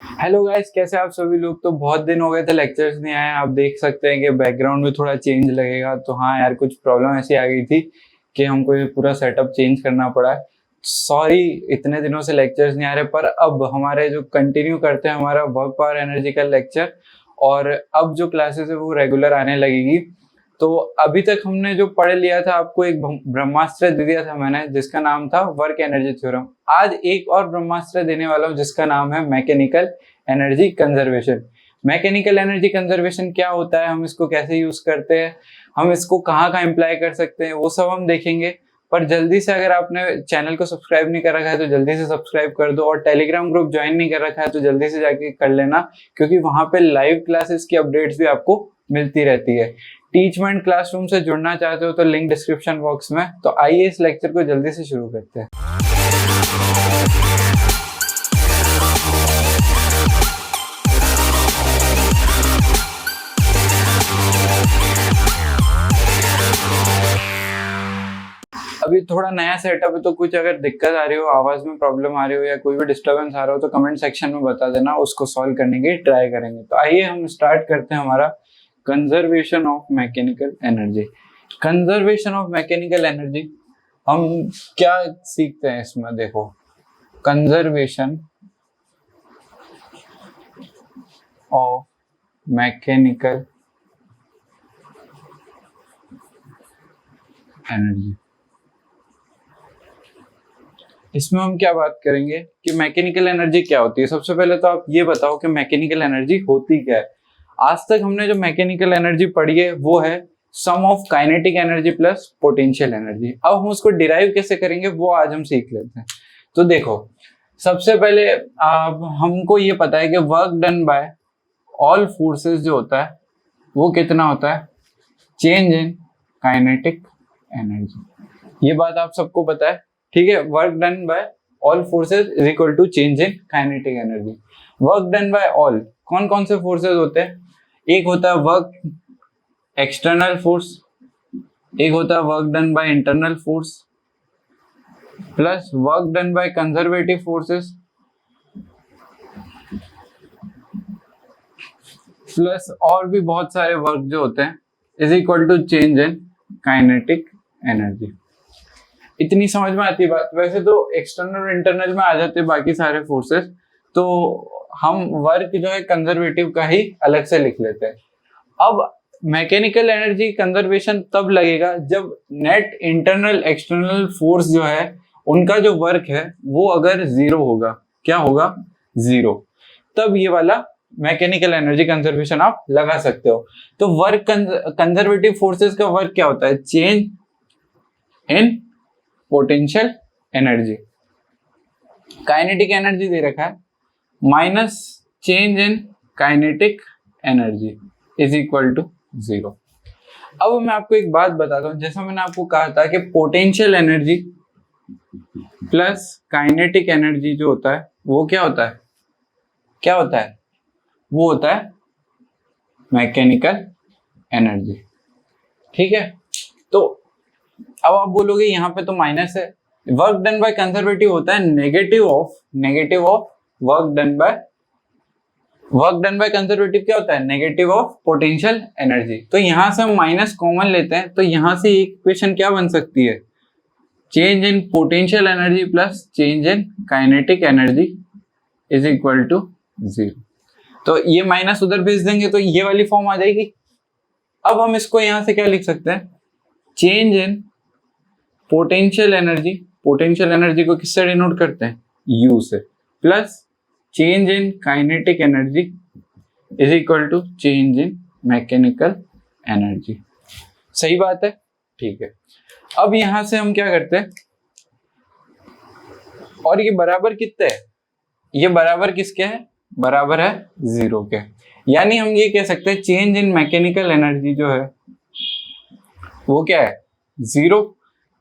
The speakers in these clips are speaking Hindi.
हेलो गाइस, कैसे आप सभी लोग। तो बहुत दिन हो गए थे लेक्चर्स नहीं आए। आप देख सकते हैं कि बैकग्राउंड में थोड़ा चेंज लगेगा। तो हाँ यार, कुछ प्रॉब्लम ऐसी आ गई थी कि हमको ये पूरा सेटअप चेंज करना पड़ा है। सॉरी, इतने दिनों से लेक्चर्स नहीं आ रहे, पर अब हमारे जो कंटिन्यू करते हैं हमारा वर्क पावर एनर्जी का लेक्चर, और अब जो क्लासेस है वो रेगुलर आने लगेगी। तो अभी तक हमने जो पढ़ लिया था, आपको एक ब्रह्मास्त्र दे दिया था मैंने जिसका नाम था वर्क एनर्जी थ्योरम। आज एक और ब्रह्मास्त्र देने वाला हूँ जिसका नाम है mechanical energy conservation. Mechanical energy conservation क्या होता है, हम इसको कैसे यूज करते हैं, हम इसको कहाँ कहाँ इम्प्लाई कर सकते हैं, वो सब हम देखेंगे। पर जल्दी से, अगर आपने चैनल को सब्सक्राइब नहीं कर रखा है तो जल्दी से सब्सक्राइब कर दो, और टेलीग्राम ग्रुप ज्वाइन नहीं कर रखा है तो जल्दी से जाके कर लेना, क्योंकि वहां पे लाइव क्लासेस की अपडेट्स भी आपको मिलती रहती है। टीचमेंट क्लासरूम से जुड़ना चाहते हो तो लिंक डिस्क्रिप्शन बॉक्स में। तो आइए इस लेक्चर को जल्दी से शुरू करते हैं। अभी थोड़ा नया सेटअप है, तो कुछ अगर दिक्कत आ रही हो, आवाज में प्रॉब्लम आ रही हो या कोई भी डिस्टरबेंस आ रहा हो तो कमेंट सेक्शन में बता देना, उसको सॉल्व करने की ट्राई करेंगे। तो आइए हम स्टार्ट करते हैं हमारा conservation of mechanical energy. Conservation of mechanical energy हम क्या सीखते हैं इसमें, देखो। कंजर्वेशन ऑफ मैकेनिकल एनर्जी, इसमें हम क्या बात करेंगे कि मैकेनिकल एनर्जी क्या होती है। सबसे पहले तो आप ये बताओ कि मैकेनिकल एनर्जी होती क्या है। आज तक हमने जो मैकेनिकल एनर्जी पढ़ी है वो है sum of kinetic energy plus potential energy. अब हम उसको डिराइव कैसे करेंगे वो आज हम सीख लेते हैं। तो देखो, सबसे पहले हमको ये पता है कि work done by all forces जो होता है वो कितना होता है, चेंज इन काइनेटिक एनर्जी। ये बात आप सबको पता है, ठीक है। Work done by all forces is equal to change in kinetic energy. Work done by all, कौन कौन से फोर्सेस होते हैं? एक होता है वर्क एक्सटर्नल फोर्स, एक होता है work done by internal force, plus work done by conservative forces, plus और भी बहुत सारे वर्क जो होते हैं, is equal to change in kinetic energy. इतनी समझ में आती है बात। वैसे तो एक्सटर्नल और इंटरनल में आ जाते हैं बाकी सारे फोर्सेस, तो हम वर्क जो है कंजर्वेटिव का ही अलग से लिख लेते हैं। अब मैकेनिकल एनर्जी कंजर्वेशन तब लगेगा जब नेट इंटरनल एक्सटर्नल फोर्स जो है उनका जो वर्क है वो अगर जीरो होगा। क्या होगा? जीरो। तब ये वाला मैकेनिकल एनर्जी कंजर्वेशन आप लगा सकते हो। तो वर्क कंजर्वेटिव फोर्सेस का वर्क क्या होता है? Change in potential energy. Kinetic energy दे रखा है minus change in kinetic energy is equal to zero. अब मैं आपको एक बात बताता हूं, जैसा मैंने आपको कहा था कि potential energy plus kinetic energy जो होता है वो क्या होता है? क्या होता है? वो होता है मैकेनिकल एनर्जी, ठीक है। तो अब आप बोलोगे यहाँ पे तो माइनस है। वर्क डन बाय कंजर्वेटिव होता है negative of work done by conservative. क्या होता है? Negative of potential energy. तो यहां से हम माइनस कॉमन लेते हैं, तो यहां से इक्वेशन क्या बन सकती है? Change in potential energy plus change in kinetic energy is equal to zero. तो ये माइनस उधर भेज देंगे तो ये वाली फॉर्म आ जाएगी। अब हम इसको यहां से क्या लिख सकते हैं? Change in potential energy, potential energy को किससे डिनोट करते हैं? यू से, plus change in kinetic energy is equal to change in mechanical energy. सही बात है, ठीक है। अब यहां से हम क्या करते हैं, और ये बराबर कितने है? ये बराबर किसके है? बराबर है जीरो के। यानी हम ये कह सकते हैं चेंज इन मैकेनिकल एनर्जी जो है वो क्या है? जीरो।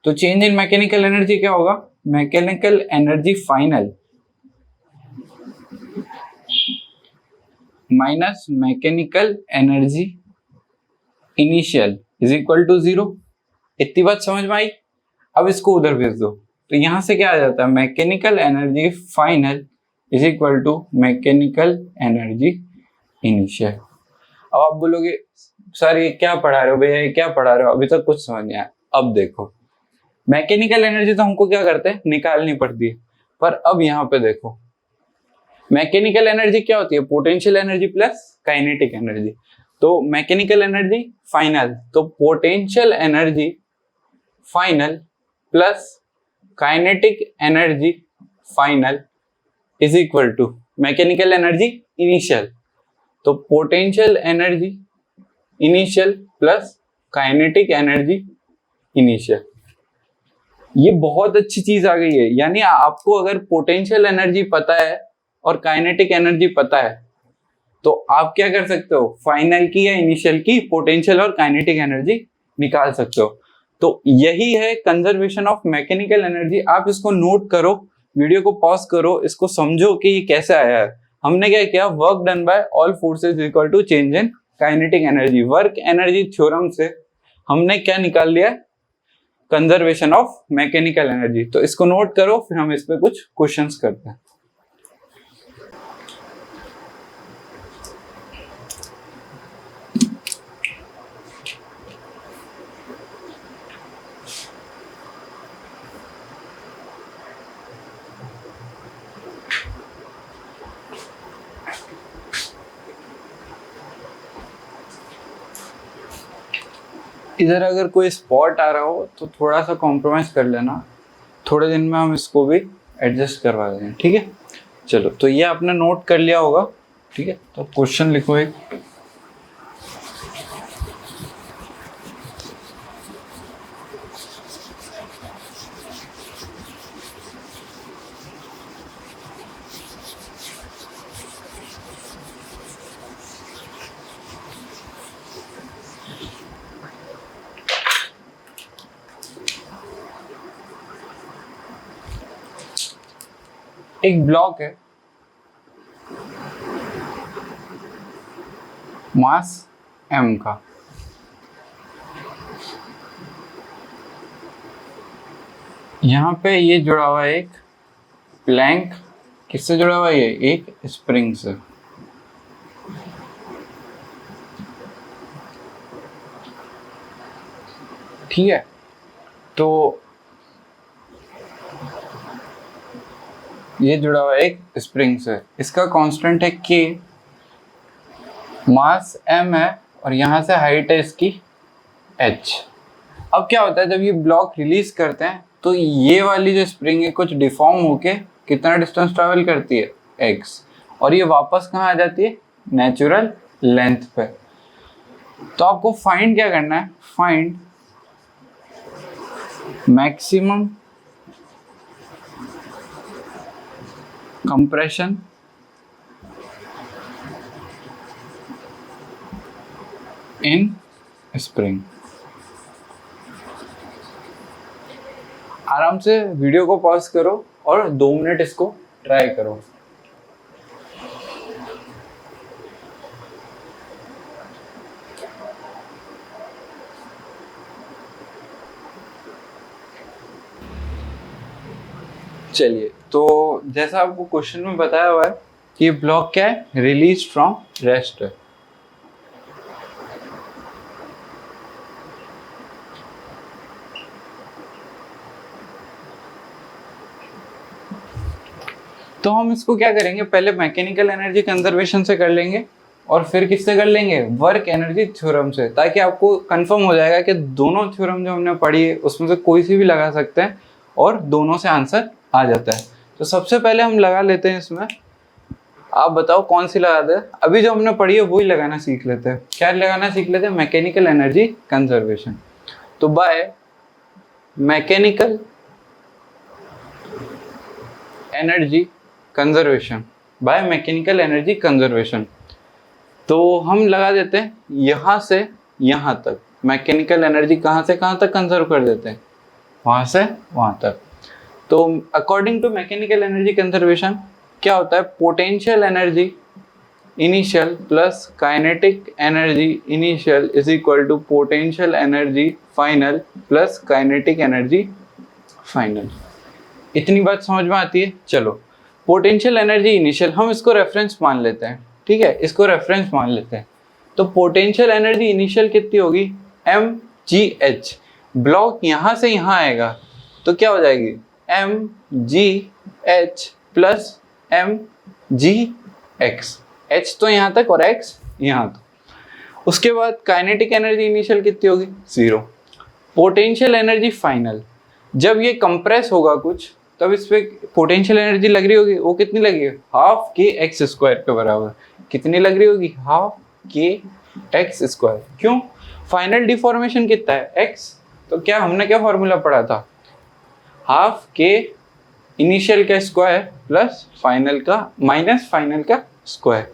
तो चेंज इन मैकेनिकल एनर्जी क्या होगा? Mechanical energy final minus mechanical energy initial is equal to zero. इतनी बात समझ में आई? अब इसको उधर भेज दो, तो यहां से क्या आ जाता है? Mechanical energy final is equal to mechanical energy initial. अब आप बोलोगे सर ये क्या पढ़ा रहे हो भैया, ये क्या पढ़ा रहे हो, अभी तक कुछ समझ नहीं आया। अब देखो, मैकेनिकल एनर्जी तो हमको क्या करते हैं, निकालनी पड़ती है, पर अब यहाँ पे देखो मैकेनिकल एनर्जी क्या होती है, potential energy plus kinetic energy. तो मैकेनिकल एनर्जी फाइनल, तो potential energy final plus kinetic energy final is equal to mechanical energy initial. तो potential energy initial plus kinetic energy initial. ये बहुत अच्छी चीज आ गई है, यानी आपको अगर पोटेंशियल एनर्जी पता है और काइनेटिक एनर्जी पता है तो आप क्या कर सकते हो, फाइनल की या इनिशियल की पोटेंशियल और काइनेटिक एनर्जी निकाल सकते हो। तो यही है कंजर्वेशन ऑफ मैकेनिकल एनर्जी। आप इसको नोट करो, वीडियो को पॉज करो, इसको समझो कि ये कैसे आया है। हमने क्या किया, work done by all forces equal to change in kinetic energy. Work energy theorem से हमने क्या निकाल लिया, कंजर्वेशन ऑफ मैकेनिकल एनर्जी। तो इसको नोट करो, फिर हम इस पे कुछ क्वेश्चंस करते हैं। इधर अगर कोई स्पॉट आ रहा हो तो थोड़ा सा कॉम्प्रोमाइज कर लेना, थोड़े दिन में हम इसको भी एडजस्ट करवा देंगे, ठीक है। चलो, तो ये आपने नोट कर लिया होगा, ठीक है। तो क्वेश्चन लिखो एक, एक ब्लॉक है, मास m का, यहाँ पे ये जुड़ा हुआ है एक प्लैंक, किससे जुड़ा हुआ है ये, एक स्प्रिंग से। ठीक है, तो ये जुड़ा हुआ है एक स्प्रिंग से, इसका कांस्टेंट है k, मास m है और यहाँ से हाइट है इसकी h। अब क्या होता है, जब ये ब्लॉक रिलीज करते हैं तो ये वाली जो स्प्रिंग है कुछ डिफॉर्म होके कितना डिस्टेंस ट्रैवल करती है, x, और ये वापस कहाँ आ जाती है, नेचुरल लेंथ पे। तो आपको फाइंड क्या करना है, find maximum compression in spring। आराम से वीडियो को पॉज करो और 2 मिनट इसको ट्राई करो। चलिए, तो जैसा आपको क्वेश्चन में बताया हुआ है कि ये ब्लॉक क्या है, रिलीज फ्रॉम रेस्ट है। तो हम इसको क्या करेंगे, पहले मैकेनिकल एनर्जी कंजर्वेशन से कर लेंगे और फिर किससे कर लेंगे, वर्क एनर्जी थ्योरम से, ताकि आपको कंफर्म हो जाएगा कि दोनों थ्योरम जो हमने पढ़ी है उसमें से कोई सी भी लगा सकते हैं और दोनों से आंसर आ जाता है। तो सबसे पहले हम लगा लेते हैं इसमें, आप बताओ कौन सी लगा दे। अभी जो हमने पढ़ी है वही लगाना सीख लेते हैं। क्या लगाना सीख लेते हैं, मैकेनिकल एनर्जी कंजर्वेशन। तो bye mechanical energy conservation, bye mechanical energy conservation, तो हम लगा देते हैं यहाँ से यहाँ तक। मैकेनिकल एनर्जी कहाँ से कहाँ तक कंजर्व कर देते हैं, वहाँ से वहाँ तक। तो according to mechanical energy conservation क्या होता है, potential energy initial plus kinetic energy initial is equal to potential energy final plus kinetic energy final. इतनी बात समझ में आती है। चलो, पोटेंशियल एनर्जी इनिशियल, हम इसको रेफरेंस मान लेते हैं, ठीक है, इसको रेफरेंस मान लेते हैं। तो पोटेंशियल एनर्जी इनिशियल कितनी होगी, mgh। ब्लॉक यहाँ से यहाँ आएगा तो क्या हो जाएगी, mgh प्लस mgx, h तो यहाँ तक और x यहाँ तक। उसके बाद काइनेटिक एनर्जी इनिशियल कितनी होगी, 0। पोटेंशियल एनर्जी फाइनल, जब ये कंप्रेस होगा कुछ तब इस पे पोटेंशियल एनर्जी लग रही होगी, वो कितनी लगेगी, हाफ के एक्स स्क्वायर के बराबर। कितनी लग रही होगी, हाफ के एक्स स्क्वायर। क्यों, फाइनल डिफॉर्मेशन कितना है, एक्स। तो क्या हमने क्या फॉर्मूला पढ़ा था, हाफ के इनिशियल का स्क्वायर प्लस फाइनल का माइनस फाइनल का स्क्वायर।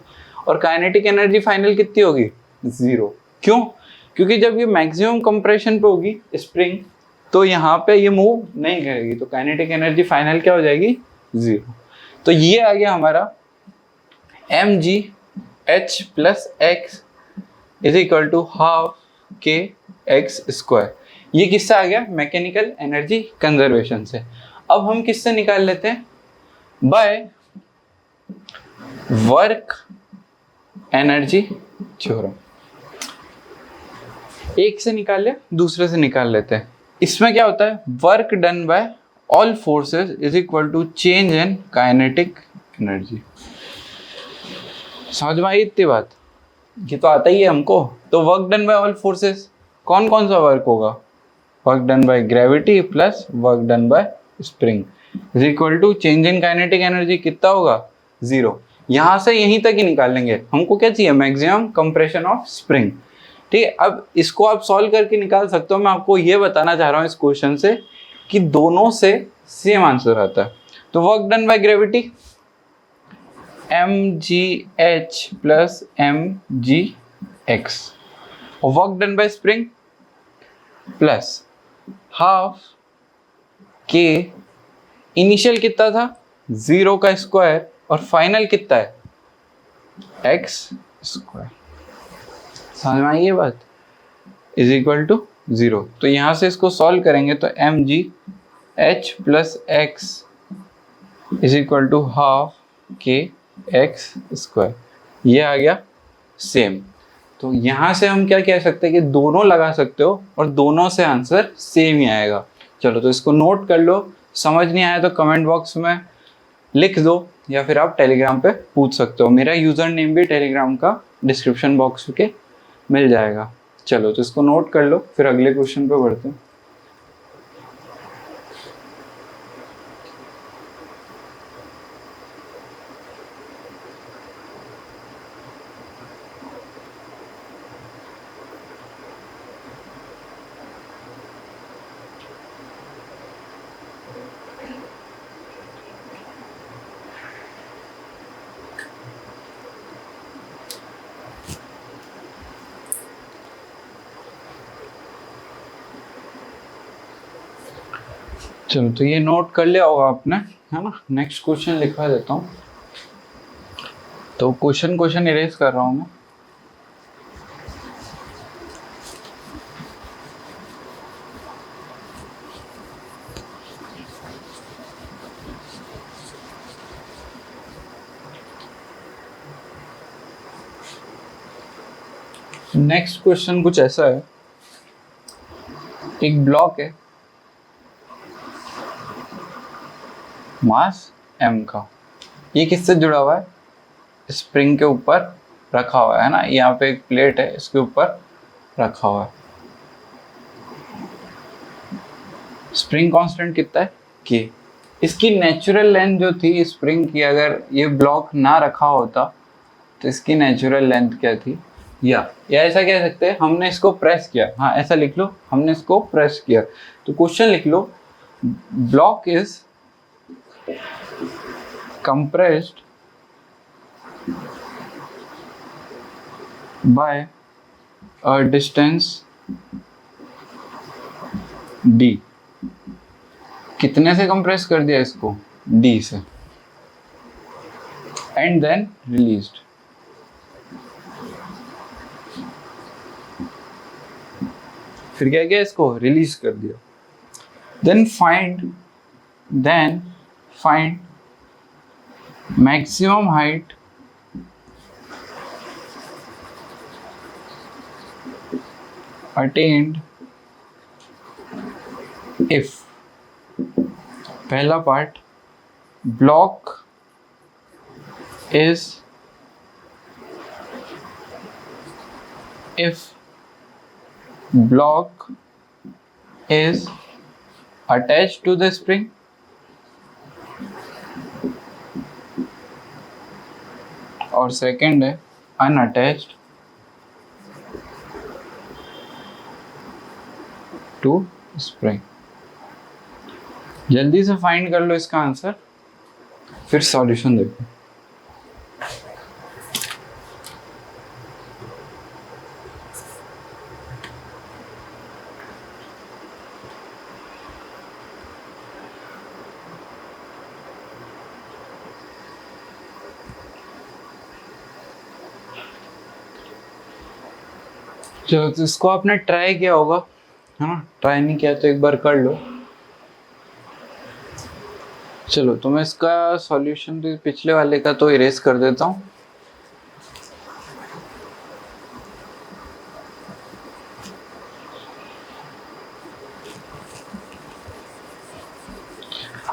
और काइनेटिक एनर्जी फाइनल कितनी होगी, 0। क्यों, क्योंकि जब ये मैक्सिमम कंप्रेशन पे होगी स्प्रिंग तो यहाँ पे ये मूव नहीं करेगी, तो काइनेटिक एनर्जी फाइनल क्या हो जाएगी, 0। तो ये आ गया हमारा mgh plus x is equal to half k x square. ये किससे आ गया, मैकेनिकल एनर्जी कंजर्वेशन से। अब हम किससे निकाल लेते हैं, बाय वर्क एनर्जी थ्योरम। एक से निकाल लिया, दूसरे से निकाल लेते हैं। इसमें क्या होता है, work done by all forces is equal to change in kinetic energy. समझ में आई इतनी बात, ये तो आता ही है हमको। तो work done by all forces, कौन कौन सा वर्क होगा, work done by gravity plus work done by spring is equal to change in kinetic energy, कितना होगा, 0। यहाँ से यहीं तक ही निकाल लेंगे, हमको क्या चाहिए, मैक्सिमम कंप्रेशन ऑफ स्प्रिंग। ठीक है, अब इसको आप सॉल्व करके निकाल सकते हो। मैं आपको ये बताना चाह रहा हूँ इस क्वेश्चन से कि दोनों से सेम आंसर आता है। तो work done by gravity mgh plus mgx, और work done by spring plus half के इनिशियल कितना था, 0 का स्क्वायर और फाइनल कितना है, x स्क्वायर। समझ में आई ये बात, इज इक्वल टू 0। तो यहाँ से इसको सॉल्व करेंगे तो mgh plus x is equal to half k x square, ये आ गया सेम। तो यहाँ से हम क्या कह सकते हैं कि दोनों लगा सकते हो और दोनों से आंसर सेम ही आएगा। चलो तो इसको नोट कर लो, समझ नहीं आया तो कमेंट बॉक्स में लिख दो या फिर आप टेलीग्राम पे पूछ सकते हो। मेरा यूज़र नेम भी टेलीग्राम का डिस्क्रिप्शन बॉक्स के मिल जाएगा। चलो तो इसको नोट कर लो, फिर अगले क्वेश्चन पे बढ़ते हैं। चलो तो ये नोट कर लिया होगा आपने, है ना। नेक्स्ट क्वेश्चन लिखवा देता हूँ। तो क्वेश्चन इरेज कर रहा हूँ मैं। नेक्स्ट क्वेश्चन कुछ ऐसा है, एक ब्लॉक है मास m का, ये किससे जुड़ा हुआ है, स्प्रिंग के ऊपर रखा हुआ है ना। यहाँ पे एक प्लेट है, इसके ऊपर रखा हुआ है। स्प्रिंग कांस्टेंट कितना है, k। इसकी नेचुरल लेंथ जो थी स्प्रिंग की, अगर ये ब्लॉक ना रखा होता तो इसकी नेचुरल लेंथ क्या थी, या ऐसा कह सकते हैं हमने इसको प्रेस किया। हाँ ऐसा लिख लो, हमने इसको प्रेस किया। तो क्वेश्चन लिख लो, block is compressed by a distance d। कितने से कंप्रेस कर दिया इसको, d से, एंड देन रिलीज्ड। फिर क्या किया, इसको रिलीज कर दिया। Then find maximum height attained if, पहला part, block is if block is attached to the spring, और सेकेंड है unattached to spring। जल्दी से फाइंड कर लो इसका आंसर, फिर सॉल्यूशन देखो। चलो, तो इसको आपने ट्राई किया होगा, है ना? ट्राई नहीं किया तो एक बार कर लो। चलो, तो मैं इसका सॉल्यूशन तो पिछले वाले का तो इरेज कर देता हूँ।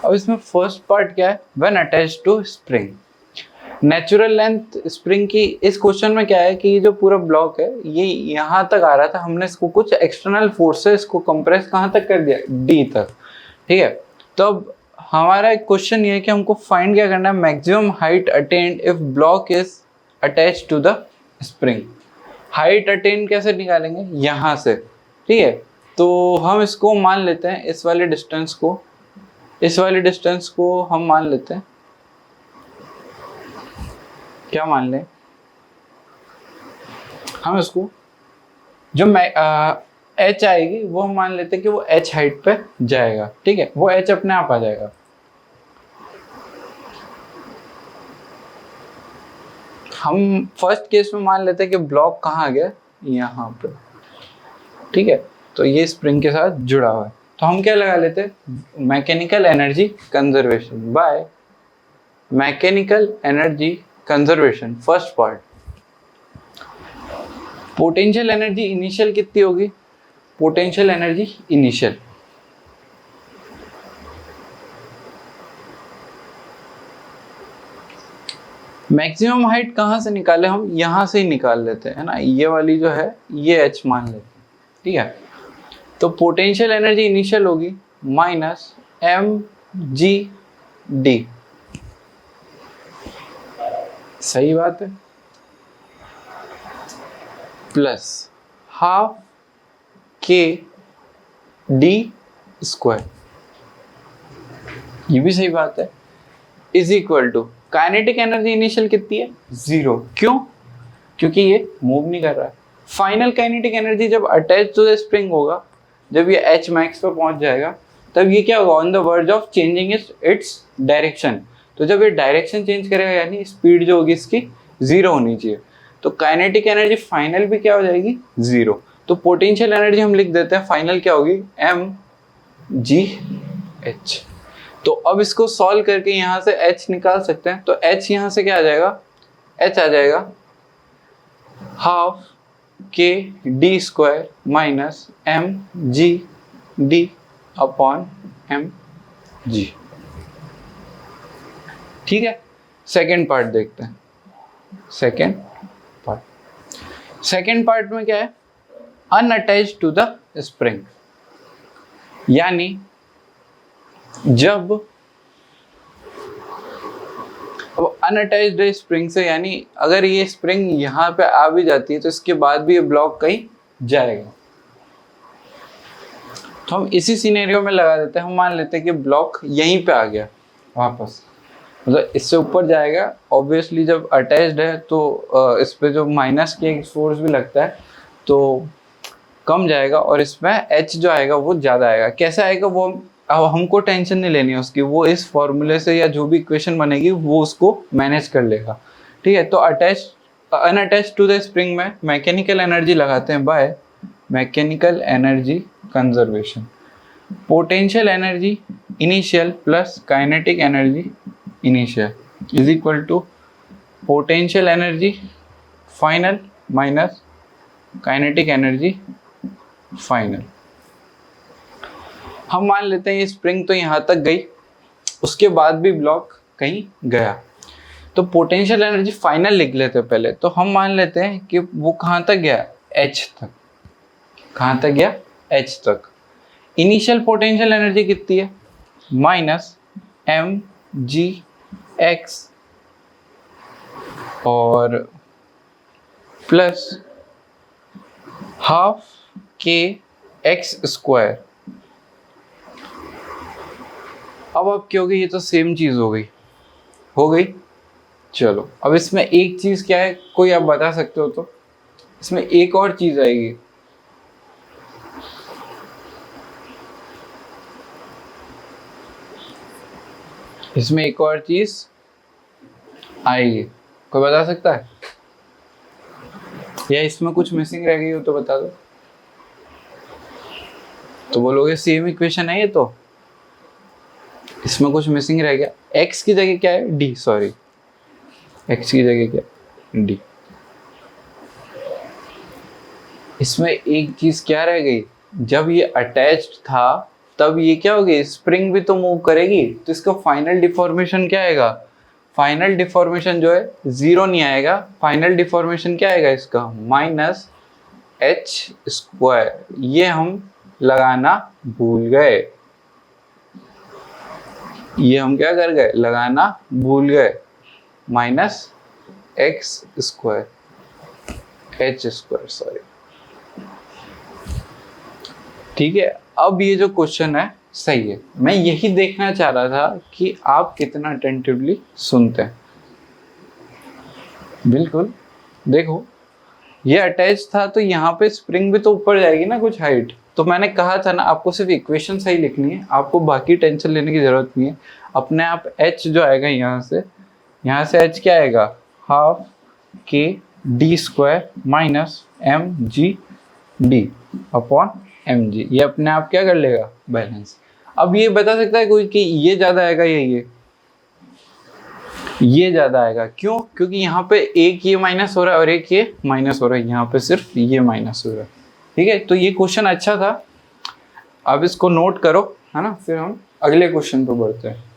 अब इसमें फर्स्ट पार्ट क्या है, when attached to spring. Natural length spring की इस क्वेश्चन में क्या है कि ये जो पूरा ब्लॉक है ये यहाँ तक आ रहा था, हमने इसको कुछ एक्सटर्नल फोर्स से इसको कंप्रेस कहाँ तक कर दिया, डी तक। ठीक है, तो अब हमारा एक क्वेश्चन ये है कि हमको फाइंड क्या करना है, maximum height attained if block is attached to the spring. Height attain कैसे निकालेंगे, यहाँ से। ठीक है, तो हम इसको मान लेते हैं, इस वाले डिस्टेंस को हम मान लेते हैं, क्या मान लें हम इसको, जो एच आएगी वो हम मान लेते हैं कि वो एच हाइट पे जाएगा। ठीक है, वो एच अपने आप आ जाएगा। हम फर्स्ट केस में मान लेते हैं कि ब्लॉक कहाँ आ गया, यहाँ पे। ठीक है, तो ये स्प्रिंग के साथ जुड़ा हुआ है, तो हम क्या लगा लेते हैं, mechanical energy conservation bye mechanical energy conservation. First part, potential energy initial कितनी होगी, potential energy initial maximum height कहाँ से निकाले, हम यहाँ से ही निकाल लेते हैं ना, ये वाली जो है ये एच मान लेते हैं। ठीक है, तो पोटेंशियल एनर्जी इनिशियल होगी माइनस एम जी डी। सही बात है, plus half k d square, ये भी सही बात है, is equal to kinetic energy initial कितनी है, 0। क्यों, क्योंकि ये मूव नहीं कर रहा है। फाइनल काइनेटिक एनर्जी जब अटैच टू द स्प्रिंग होगा, जब ये एच मैक्स पे पहुंच जाएगा, तब ये क्या होगा, on the verge of changing its direction. तो जब ये डायरेक्शन चेंज करेगा, यानी स्पीड जो होगी इसकी 0 होनी चाहिए, तो काइनेटिक एनर्जी फाइनल भी क्या हो जाएगी, 0। तो पोटेंशियल एनर्जी हम लिख देते हैं फाइनल क्या होगी, एम जी एच। तो अब इसको सॉल्व करके यहाँ से h निकाल सकते हैं, तो h यहाँ से क्या आ जाएगा, h आ जाएगा half k d square minus m g d upon m g. ठीक है, सेकेंड पार्ट देखते हैं। सेकेंड पार्ट में क्या है, अनअटैच्ड टू द स्प्रिंग, यानी जब अब अनअटैच्ड है स्प्रिंग से, यानी अगर ये स्प्रिंग यहाँ पे आ भी जाती है तो इसके बाद भी ये ब्लॉक कहीं जाएगा। तो हम इसी सिनेरियो में लगा देते हैं, हम मान लेते हैं कि ब्लॉक यहीं पे आ गया वापस, मतलब इससे ऊपर जाएगा। ऑब्वियसली जब अटैच्ड है तो इस पे जो माइनस के फोर्स भी लगता है तो कम जाएगा, और इसमें एच जो आएगा वो ज़्यादा आएगा। कैसे आएगा वो अब हमको टेंशन नहीं लेनी है उसकी, वो इस फॉर्मूले से या जो भी इक्वेशन बनेगी वो उसको मैनेज कर लेगा। ठीक है, तो अनअटैच्ड टू द स्प्रिंग में मैकेनिकल एनर्जी लगाते हैं by mechanical energy conservation. Potential energy initial plus kinetic energy initial, is equal to potential energy final minus kinetic energy final. हम मान लेते हैं ये स्प्रिंग तो यहाँ तक गई, उसके बाद भी ब्लॉक कहीं गया, तो पोटेंशियल एनर्जी फाइनल लिख लेते हैं पहले। तो हम मान लेते हैं कि वो कहाँ तक गया, एच तक। कहाँ तक गया, एच तक। इनिशियल पोटेंशियल एनर्जी कितनी है, माइनस एम जी एक्स और plus half k x square. अब आप कहोगे ये तो सेम चीज हो गई। चलो अब इसमें एक चीज क्या है, कोई आप बता सकते हो तो? इसमें एक और चीज आएगी, इसमें एक और चीज आएगी, कोई बता सकता है? या इसमें कुछ मिसिंग रह गई हो तो बता दो। तो बोलोगे सेम इक्वेशन है ये तो, इसमें कुछ मिसिंग रह गया। x की जगह क्या है, d, सॉरी x की जगह क्या है, d। इसमें एक चीज क्या रह गई, जब ये अटैच्ड था तब ये क्या होगी, स्प्रिंग भी तो मूव करेगी, तो इसका फाइनल डिफॉर्मेशन क्या आएगा, फाइनल डिफॉर्मेशन जो है जीरो नहीं आएगा, फाइनल डिफॉर्मेशन क्या आएगा इसका, माइनस एच स्क्वायर। ये हम लगाना भूल गए, ये हम क्या कर गए, लगाना भूल गए, minus x square, H square sorry. ठीक है, अब ये जो क्वेश्चन है सही है। मैं यही देखना चाह रहा था कि आप कितना अटेंटिवली सुनते हैं। बिल्कुल, देखो ये अटैच था तो यहाँ पे स्प्रिंग भी तो ऊपर जाएगी ना कुछ हाइट। तो मैंने कहा था ना, आपको सिर्फ इक्वेशन सही लिखनी है, आपको बाकी टेंशन लेने की जरूरत नहीं है। अपने आप h जो आएगा यहाँ से h क्या आएगा, half k d square minus m g d upon m g. ये अपने आप क्या कर लेगा, बैलेंस। अब ये बता सकता है कोई कि ये ज्यादा आएगा या ये ज्यादा आएगा, क्यों? क्योंकि यहाँ पे एक ये माइनस हो रहा है और एक ये माइनस हो रहा है, यहाँ पे सिर्फ ये माइनस हो रहा है। ठीक है, तो ये क्वेश्चन अच्छा था, अब इसको नोट करो, है ना। फिर हम अगले क्वेश्चन पे बढ़ते हैं।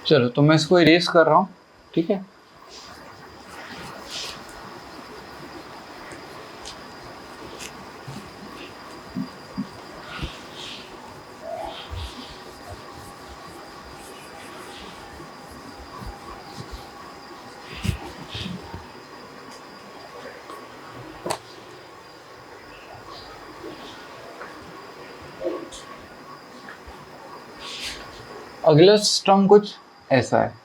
चलो तो मैं इसको इरेज कर रहा हूँ, ठीक है। अगला सिस्टम कुछ ऐसा है।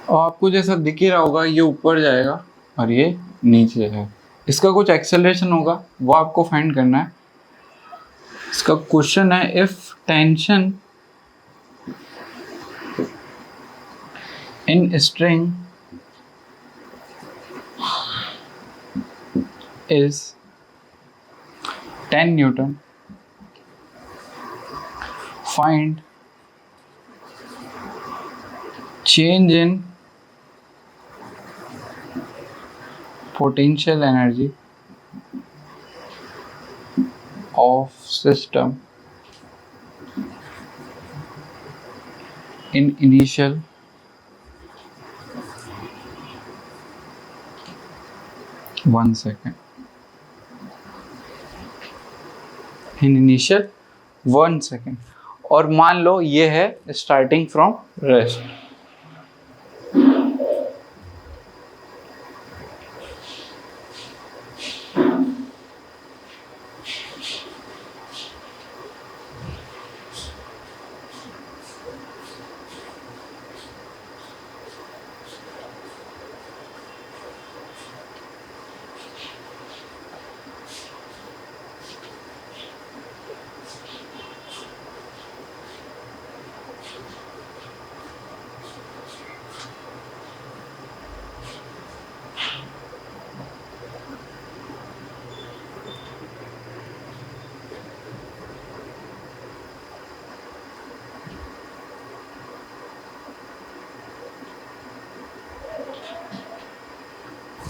और आपको जैसा दिख ही रहा होगा, ये ऊपर जाएगा और ये नीचे है। इसका कुछ एक्सेलरेशन होगा, वो आपको फाइंड करना है। इसका क्वेश्चन है, if tension in string is 10 Newton, find change in potential energy of system in initial one second, in initial 1 second। और मान लो ये है स्टार्टिंग फ्रॉम रेस्ट।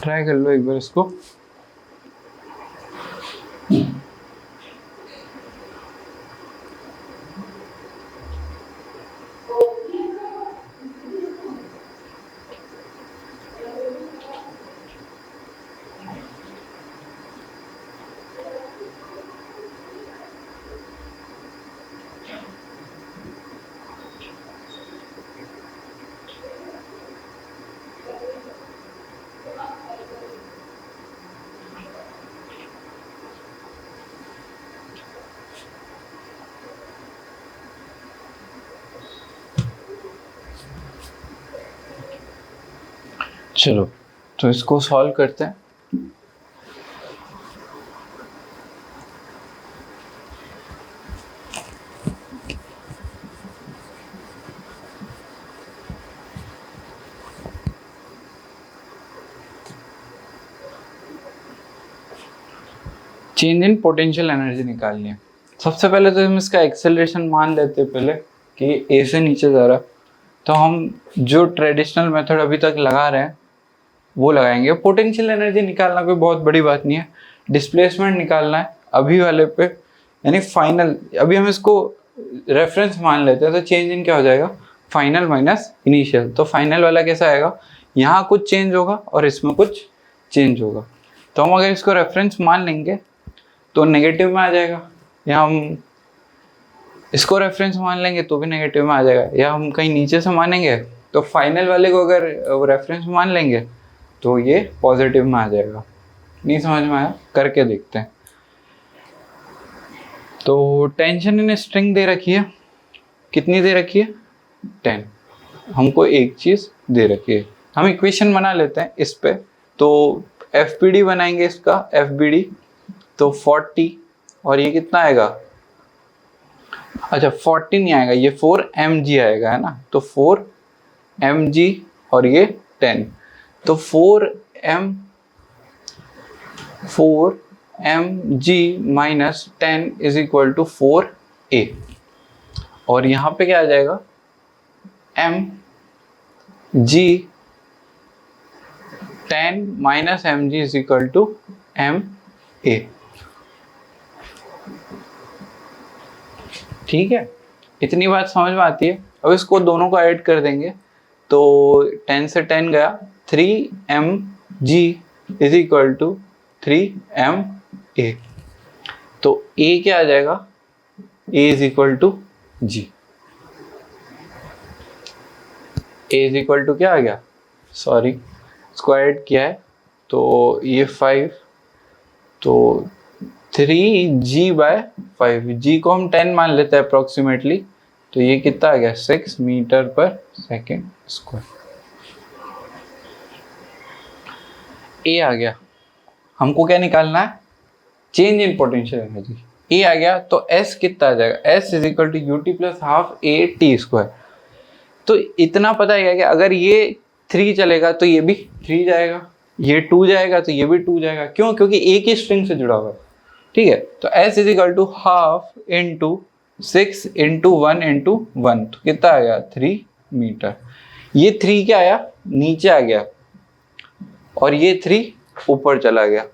ट्राई कर लो एक बार इसको। चलो तो इसको सॉल्व करते हैं। चेंज इन पोटेंशियल एनर्जी निकालनी है। सबसे पहले तो हम इसका एक्सेलरेशन मान लेते हैं पहले कि ए से नीचे जा रहा, तो हम जो ट्रेडिशनल मेथड अभी तक लगा रहे हैं वो लगाएंगे। पोटेंशियल एनर्जी निकालना कोई बहुत बड़ी बात नहीं है, डिस्प्लेसमेंट निकालना है अभी वाले पे, यानी फाइनल। अभी हम इसको रेफरेंस मान लेते हैं, तो चेंज इन क्या हो जाएगा, फाइनल माइनस इनिशियल। तो फाइनल वाला कैसा आएगा, यहाँ कुछ चेंज होगा और इसमें कुछ चेंज होगा। तो हम अगर इसको रेफरेंस मान लेंगे तो नेगेटिव में आ जाएगा, या हम इसको रेफरेंस मान लेंगे तो भी नेगेटिव में आ जाएगा, या हम कहीं नीचे से मानेंगे तो फाइनल वाले को अगर रेफरेंस मान लेंगे तो ये पॉजिटिव में आ जाएगा। नहीं समझ में आया, करके देखते हैं। तो टेंशन इन स्ट्रिंग दे रखी है, कितनी दे रखी है, 10। हमको एक चीज़ दे रखी है, हम इक्वेशन बना लेते हैं इस पे। तो FBD बनाएंगे इसका, FBD तो 40, और ये कितना आएगा, अच्छा 40 नहीं आएगा, ये 4mg आएगा, है ना। तो 4mg और ये 10, तो 4mg minus 10 is equal to 4a। और यहाँ पे क्या आ जाएगा, mg 10 minus mg is equal to ma। ठीक है, इतनी बात समझ में आती है। अब इसको दोनों को ऐड कर देंगे, तो 10 से 10 गया, 3mg is equal to 3ma। तो a क्या आ जाएगा, a is equal to g। a is equal to क्या आ गया, सॉरी इसको ऐड किया है तो ये 5, तो 3g/5, g को हम 10 मान लेते हैं अप्रोक्सीमेटली, तो ये कितना आ गया, 6 मीटर पर सेकेंड स्क्वायर। ए आ गया, हमको क्या निकालना है, change in potential energy. A आ गया तो एस कितना आ जाएगा, s is equal to u t plus half a t square. तो इतना पता है कि अगर ये 3 चलेगा तो ये भी 3 जाएगा, ये 2 जाएगा तो ये भी 2 जाएगा। क्यों, क्योंकि एक ही स्ट्रिंग से जुड़ा हुआ है। ठीक है, तो s is equal to half into 6 into 1 into 1, तो कितना आ गया, 3 मीटर। ये 3 क्या आया, नीचे आ गया, और ये 3 ऊपर चला गया।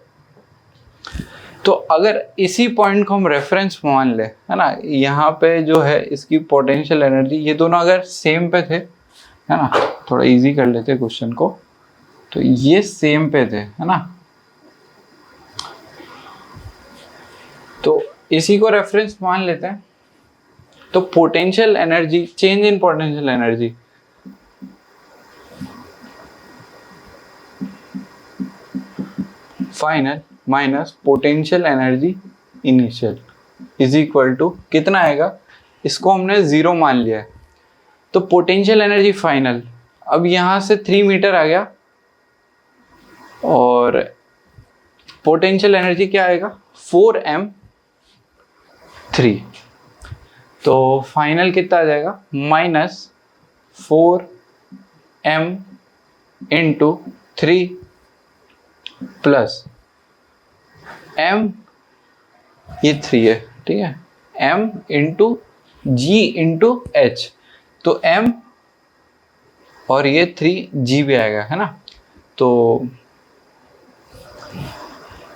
तो अगर इसी पॉइंट को हम रेफरेंस मान ले, है ना, यहाँ पे जो है इसकी पोटेंशियल एनर्जी, ये दोनों अगर सेम पे थे, है ना, थोड़ा इजी कर लेते क्वेश्चन को, तो ये सेम पे थे, है ना, तो इसी को रेफरेंस मान लेते हैं। तो potential energy, change in potential energy final minus potential energy initial is equal to कितना आएगा, इसको हमने 0 मान लिया है। तो पोटेंशियल एनर्जी फाइनल, अब यहां से 3 मीटर आ गया और पोटेंशियल एनर्जी क्या आएगा 4m3, तो फाइनल कितना आ जाएगा -4m इंटू 3 प्लस m, ये 3 है, ठीक है, m इंटू जी इंटू एच, तो m और ये 3g भी आएगा, है ना। तो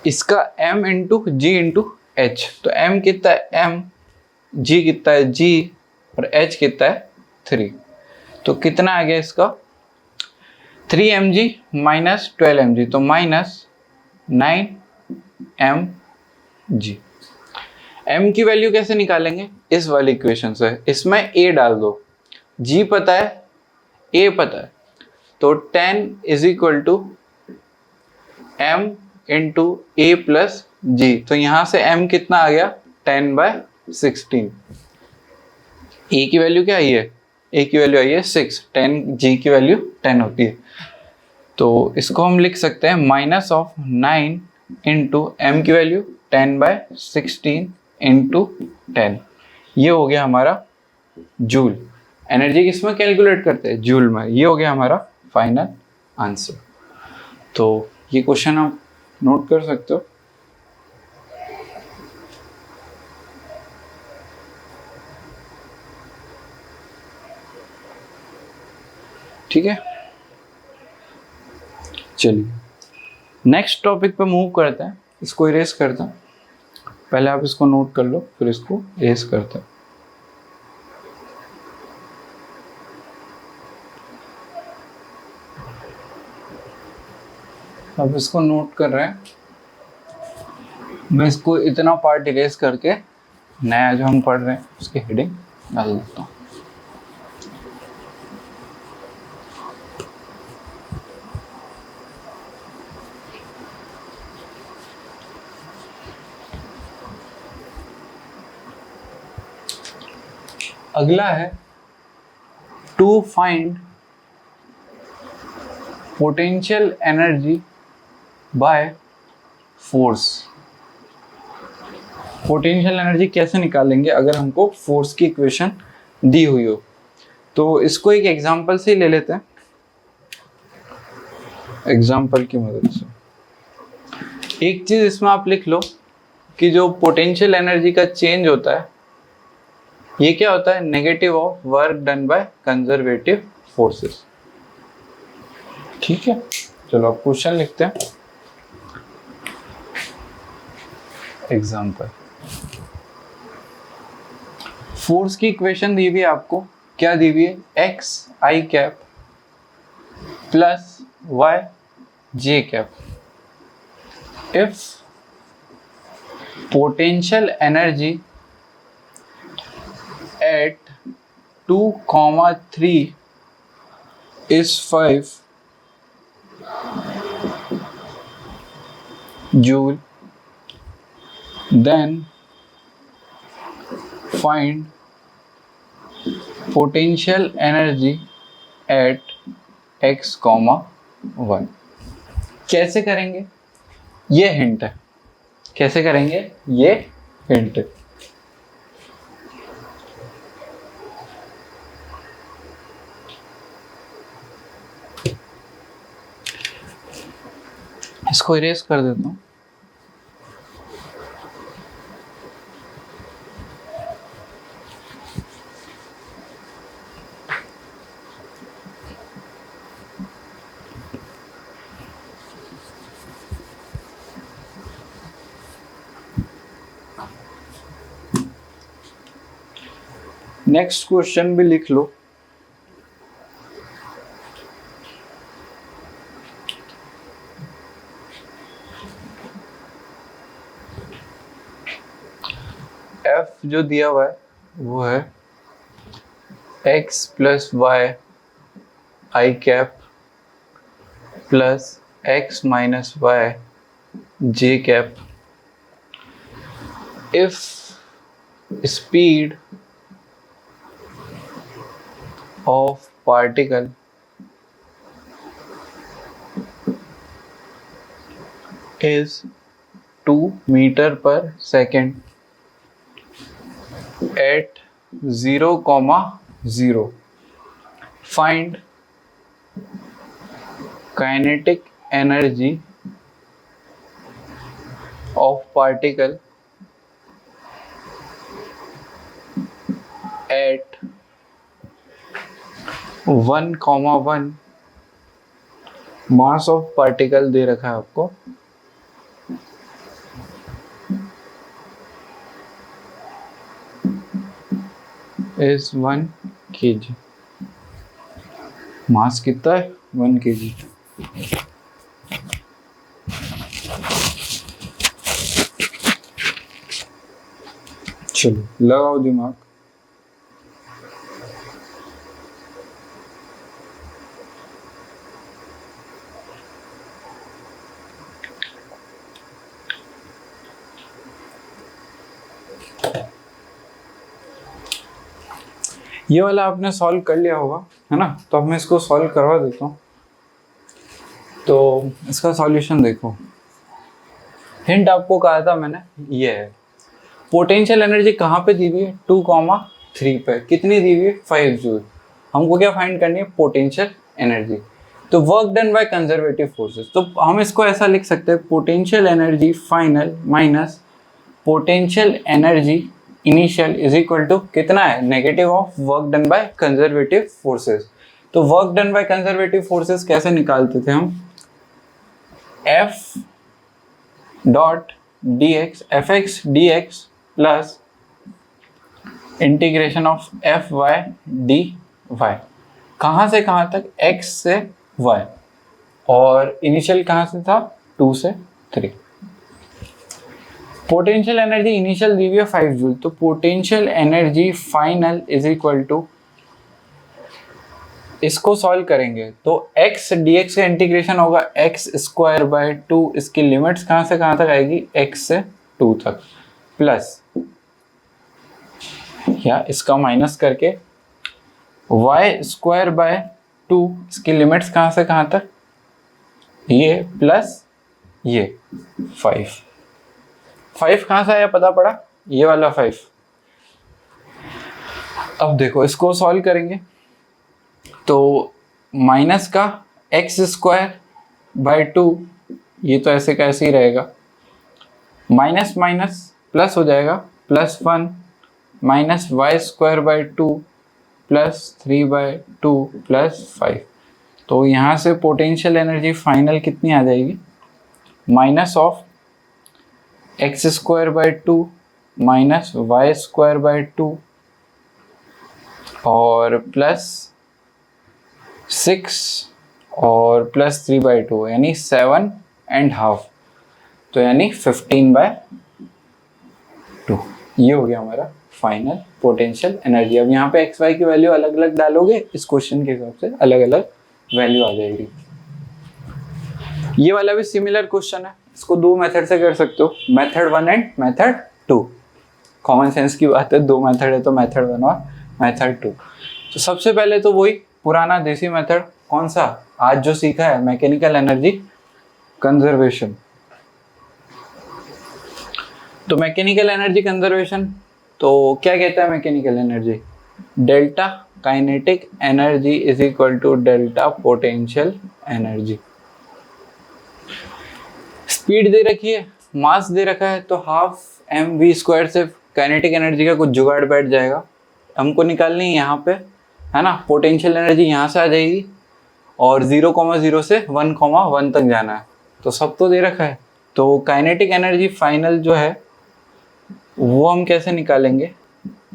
इसका m इंटू जी इंटू एच, तो m कितना है m, g कितना है g और h कितना है 3, तो कितना आ गया इसका 3mg माइनस 12mg, तो माइनस 9mg। m की वैल्यू कैसे निकालेंगे, इस वाली इक्वेशन से, इसमें a डाल दो, g पता है a पता है, तो 10 is equal to m into a plus g, तो यहां से m कितना आ गया 10/16। a की वैल्यू क्या आई है, a की वैल्यू आई है 6, 10 g की वैल्यू 10 होती है, तो इसको हम लिख सकते हैं माइनस ऑफ 9 इंटू m की वैल्यू 10/16 इंटू 10, ये हो गया हमारा जूल। एनर्जी किसमें कैलकुलेट करते हैं, जूल में। ये हो गया हमारा फाइनल आंसर। तो ये क्वेश्चन आप नोट कर सकते हो। ठीक है, चलिए नेक्स्ट टॉपिक पे मूव करते हैं। इसको इरेज करते हैं, पहले आप इसको नोट कर लो, फिर इसको इरेज करते हैं। अब इसको नोट कर रहे हैं, मैं इसको इतना पार्ट इरेज करके नया जो हम पढ़ रहे हैं उसकी हेडिंग डाल देता हूँ। अगला है to find potential energy by force. Potential energy कैसे निकालेंगे अगर हमको फोर्स की इक्वेशन दी हुई हो, तो इसको एक एग्जांपल से ही ले लेते हैं। एग्जांपल की मदद से एक चीज इसमें आप लिख लो कि जो पोटेंशियल एनर्जी का चेंज होता है ये क्या होता है, negative of work done by conservative forces. ठीक है, चलो अब क्वेश्चन लिखते हैं। एग्जांपल, फोर्स की इक्वेशन दी हुई है आपको, क्या दी हुई है, x i cap plus y j cap if potential energy at 2, 3 is 5 joule, then find potential energy at x, 1। कैसे करेंगे, ये हिंट है, कैसे करेंगे ये हिंट है। इसको इरेज कर देता हूँ। नेक्स्ट क्वेश्चन भी लिख लो। F जो दिया हुआ है वो है x plus y i cap plus x minus y j cap if speed of particle is 2 meter per second at 0,0, find kinetic energy of particle at 1,1 mass of particle दे रखा है आपको, इज 1 kg। मास कितना है? 1 kg। चलो लगाओ दिमाग। ये वाला आपने सॉल्व कर लिया होगा, है ना? तो अब मैं इसको सॉल्व करवा देता हूँ। तो इसका सॉल्यूशन देखो, हिंट आपको कहा था मैंने, ये है पोटेंशियल एनर्जी कहाँ पे दी हुई है? 2,3 पे। कितनी दी हुई है? 5 जूल। हमको क्या फाइंड करनी है? Potential energy. तो work done by conservative forces, तो हम इसको ऐसा लिख सकते हैं, potential energy final minus potential energy initial is equal to कितना है? Negative of work done by conservative forces. तो work done by conservative forces कैसे निकालते थे हम? F dot D X, F x D X plus integration of F Y D Y. कहाँ से कहाँ तक? x से y, और इनिशियल कहाँ से था? 2 से 3। पोटेंशियल एनर्जी इनिशियल दी हुई है 5 जूल, तो potential energy final is equal to, इसको सॉल्व करेंगे तो x dx का इंटीग्रेशन होगा x स्क्वायर बाय 2, इसकी लिमिट्स कहाँ से कहाँ तक आएगी? x से 2 तक, प्लस या इसका माइनस करके y स्क्वायर बाय 2, इसकी लिमिट्स कहाँ से कहाँ तक? ये प्लस ये 5 कहाँ से आया पता पड़ा? ये वाला 5। अब देखो इसको सॉल्व करेंगे तो माइनस का एक्स स्क्वायर बाय 2, ये तो ऐसे का ऐसे ही रहेगा, माइनस माइनस प्लस हो जाएगा, plus 1 minus y square by 2 plus 3/2 plus 5। तो यहाँ से पोटेंशियल एनर्जी फाइनल कितनी आ जाएगी? Minus of x square by 2 minus y square by 2 और प्लस 6 और प्लस 3/2, यानी 7.5, तो यानी 15/2। ये हो गया हमारा फाइनल पोटेंशियल एनर्जी। अब यहाँ पे एक्स वाई की वैल्यू अलग अलग डालोगे, इस क्वेश्चन के हिसाब से अलग अलग वैल्यू आ जाएगी। ये वाला भी सिमिलर क्वेश्चन है, इसको 2 मेथड से कर सकते हो, method 1 and method 2। Common sense की बात है, 2 मेथड है तो मेथड 1 और मेथड 2। तो सबसे पहले तो वही पुराना देसी मेथड, कौन सा आज जो सीखा है, मैकेनिकल एनर्जी कंजर्वेशन। तो मैकेनिकल एनर्जी कंजर्वेशन तो क्या कहता है mechanical energy? Delta kinetic energy is equal to delta potential energy. Speed दे रखी है, मास दे रखा है, तो हाफ mv² से काइनेटिक एनर्जी का कुछ जुगाड़ बैठ जाएगा। हमको निकालनी है यहाँ पे, है ना? पोटेंशियल एनर्जी यहाँ से आ जाएगी और 0,0 से 1,1 तक जाना है, तो सब तो दे रखा है। तो काइनेटिक एनर्जी फाइनल जो है वो हम कैसे निकालेंगे?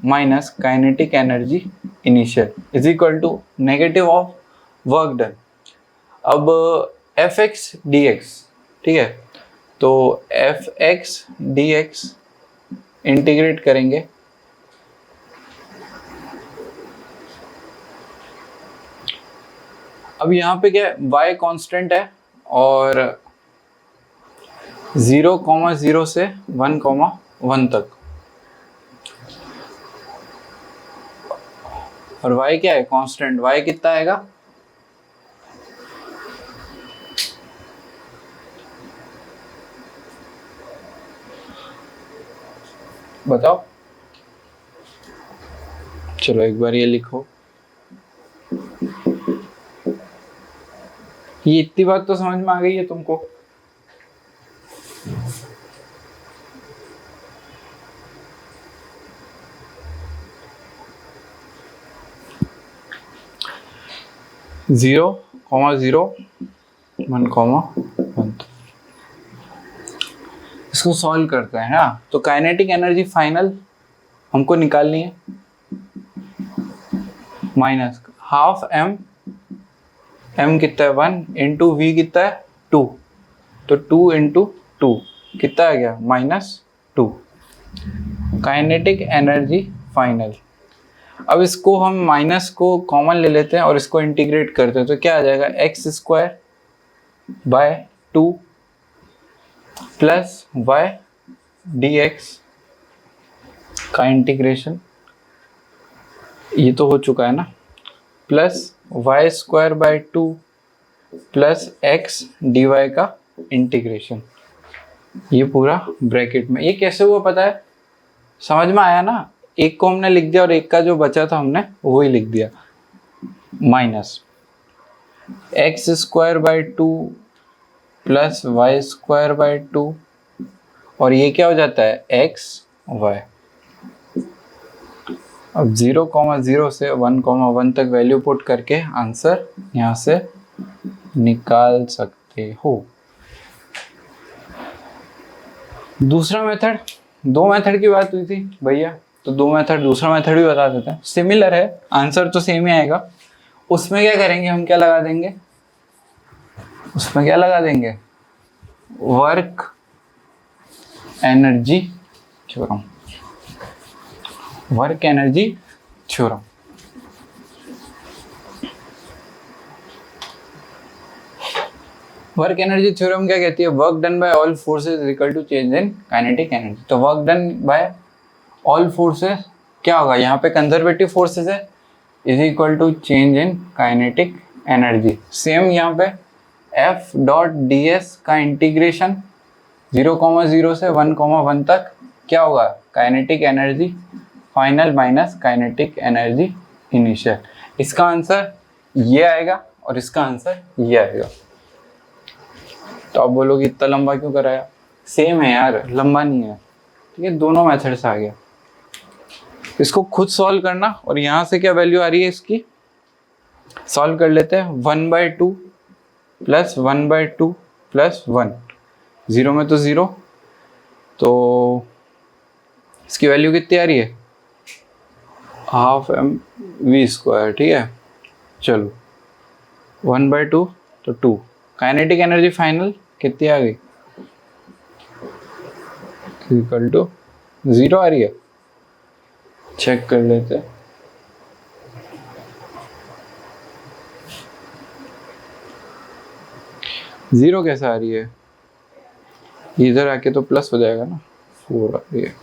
Minus kinetic energy initial is equal to negative of work done. अब एफ एक्स डी एक्स, ठीक है, तो f x D x integrate करेंगे अब यहाँ पे क्या है, y कांस्टेंट है और 0,0 से 1,1 तक, और y क्या है, कांस्टेंट। y कितना आएगा, बताओ। चलो एक बार ये लिखो, ये इतनी बात तो समझ में आ गई है तुमको। जीरो कॉमा जीरो 1,1, इसको सॉल्व करते हैं ना। तो काइनेटिक एनर्जी फाइनल हमको निकालनी है, माइनस हाफ एम, एम कितना है 1 इंटू वी कितना है 2, तो 2 इंटू 2 कितना आ गया -2, काइनेटिक एनर्जी फाइनल। अब इसको हम माइनस को कॉमन ले लेते हैं और इसको इंटीग्रेट करते हैं, तो क्या आ जाएगा x² by 2 plus y dx का इंटीग्रेशन, ये तो हो चुका है ना, plus y² by 2 plus x dy का इंटीग्रेशन, ये पूरा ब्रैकेट में। ये कैसे हुआ पता है, समझ में आया ना, एक को हमने लिख दिया और एक का जो बचा था हमने वो ही लिख दिया, minus x² by 2 plus y² by 2, और ये क्या हो जाता है x y। अब 0,0 से 1,1 तक वैल्यू पुट करके आंसर यहाँ से निकाल सकते हो। दूसरा मेथड, दो मेथड की बात हुई थी भैया, तो दो मेथड, दूसरा मेथड भी बता देते हैं, सिमिलर है, आंसर तो सेम ही आएगा। उसमें क्या करेंगे हम, क्या लगा देंगे, उसमें क्या लगा देंगे, work energy theorem, work energy theorem. Work energy theorem क्या कहती है, work done by all forces is equal to change in kinetic energy. तो work done by all forces क्या होगा, यहाँ पे कंजर्वेटिव फोर्सेस है, is equal to change in kinetic energy. Same यहाँ पे F डॉट ds का इंटीग्रेशन 0,0 से 1,1 तक क्या होगा, kinetic energy final minus kinetic energy initial. इसका आंसर ये आएगा और इसका आंसर ये आएगा। तो आप बोलोगे इतना लंबा क्यों कराया, सेम है यार, लंबा नहीं है, ठीक है, दोनों मेथड से आ गया। इसको खुद सॉल्व करना, और यहाँ से क्या वैल्यू आ रही है इसकी, सॉल्व कर लेते हैं। 1/2 प्लस 1/2 प्लस 1, 0 में तो 0, तो इसकी वैल्यू कितनी आ रही है, हाफ mv², ठीक है। चलो 1/2 तो 2, काइनेटिक एनर्जी फाइनल कितनी आ गई, इक्वल टू 0 आ रही है, चेक कर लेते हैं। जीरो कैसे आ रही है, इधर आके तो प्लस हो जाएगा ना, 4 आ रही है।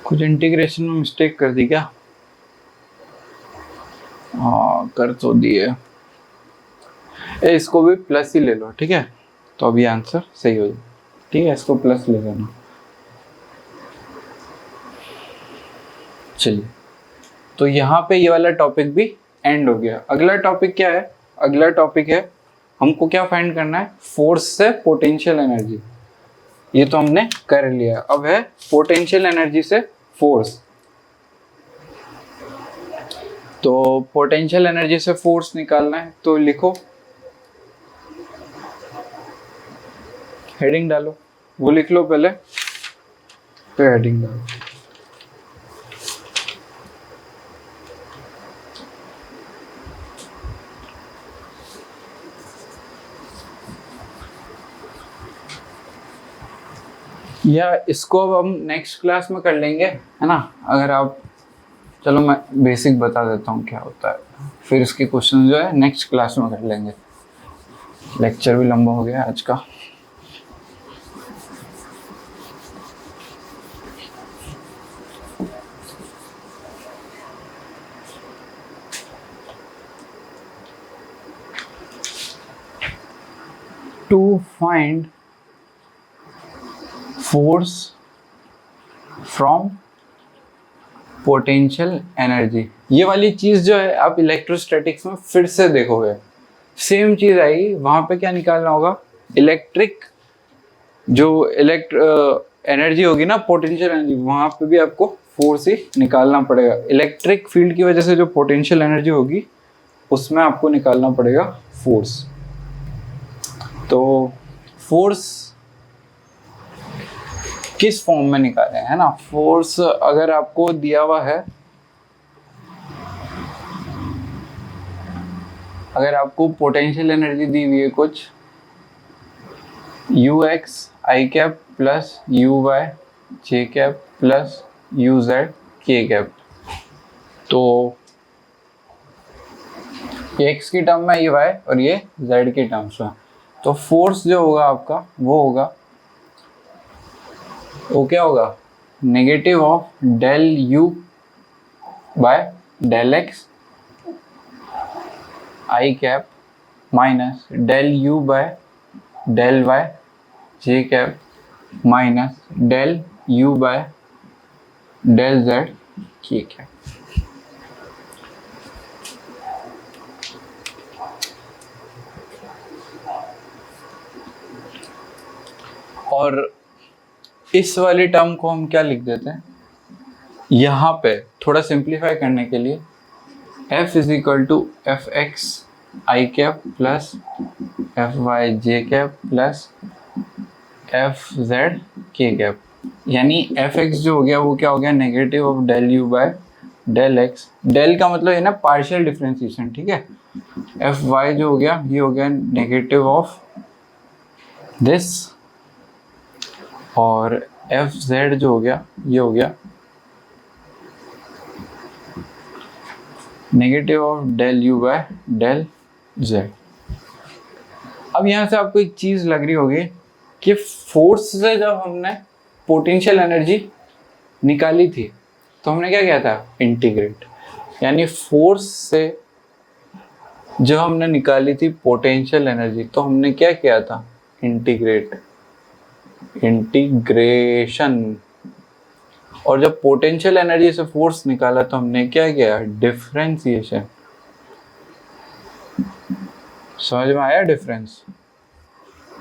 कुछ इंटीग्रेशन में मिस्टेक कर दी क्या, हाँ कर तो दिए, इसको भी प्लस ही ले लो, ठीक है, तो अभी आंसर सही हो जाए, ठीक है, इसको प्लस ले लेना। चलिए, तो यहाँ पे ये वाला टॉपिक भी एंड हो गया। अगला टॉपिक क्या है, अगला टॉपिक है हमको क्या फाइंड करना है, फोर्स से पोटेंशियल एनर्जी। ये तो हमने कर लिया, अब है पोटेंशियल एनर्जी से फोर्स। तो पोटेंशियल एनर्जी से फोर्स निकालना है, तो लिखो, हेडिंग डालो, वो लिख लो पहले, फिर हेडिंग डालो। या इसको अब हम नेक्स्ट क्लास में कर लेंगे, है ना। अगर आप, चलो मैं बेसिक बता देता हूँ क्या होता है, फिर इसके क्वेश्चन जो है नेक्स्ट क्लास में कर लेंगे। लेक्चर भी लंबा हो गया आज का। To find force from potential energy, ये वाली चीज जो है आप इलेक्ट्रोस्टैटिक्स में फिर से देखोगे, सेम चीज आएगी। वहां पे क्या निकालना होगा, इलेक्ट्रिक जो एनर्जी होगी ना, पोटेंशियल एनर्जी, वहां पे भी आपको फोर्स ही निकालना पड़ेगा। इलेक्ट्रिक फील्ड की वजह से जो पोटेंशियल एनर्जी होगी उसमें आपको निकालना पड़ेगा फोर्स। तो फोर्स किस फॉर्म में निकाले, है ना। फोर्स अगर आपको दिया हुआ है, अगर आपको पोटेंशियल एनर्जी दी हुई है कुछ u x i cap plus u y j cap plus u z k cap, तो एक्स की टर्म में ये वाई और ये जेड की टर्म्स में, तो फोर्स जो होगा आपका वो क्या होगा, negative of del u by del x i cap minus del u by del y j cap minus del u by del z k cap. और इस वाली टर्म को हम क्या लिख देते हैं, यहाँ पे थोड़ा सिंप्लीफाई करने के लिए f is equal to f x i cap plus f y j cap plus f z k cap, यानी एफ एक्स जो हो गया वो क्या हो गया, negative of del u by del x, del का मतलब है ना पार्शियल डिफरेंशिएशन, ठीक है। एफ वाई जो हो गया ये हो गया नेगेटिव ऑफ दिस, और एफ जेड जो हो गया ये हो गया negative of del u by del z. अब यहाँ से आपको एक चीज लग रही होगी कि फोर्स से जब हमने पोटेंशियल एनर्जी निकाली थी तो हमने क्या किया था, इंटीग्रेट, यानी फोर्स से जब हमने निकाली थी पोटेंशियल एनर्जी तो हमने क्या किया था, इंटीग्रेशन। और जब पोटेंशियल एनर्जी से फोर्स निकाला तो हमने क्या किया, डिफरेंशिएशन। समझ में आया डिफरेंस,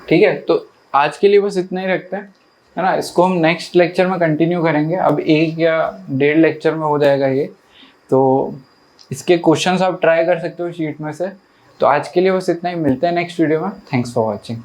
ठीक है। तो आज के लिए बस इतना ही रखते हैं, है ना। इसको हम नेक्स्ट लेक्चर में कंटिन्यू करेंगे, अब 1 या 1.5 लेक्चर में हो जाएगा ये। तो इसके क्वेश्चंस आप ट्राई कर सकते हो शीट में से। तो आज के लिए बस इतना ही, मिलते हैं नेक्स्ट वीडियो में। Thanks for watching.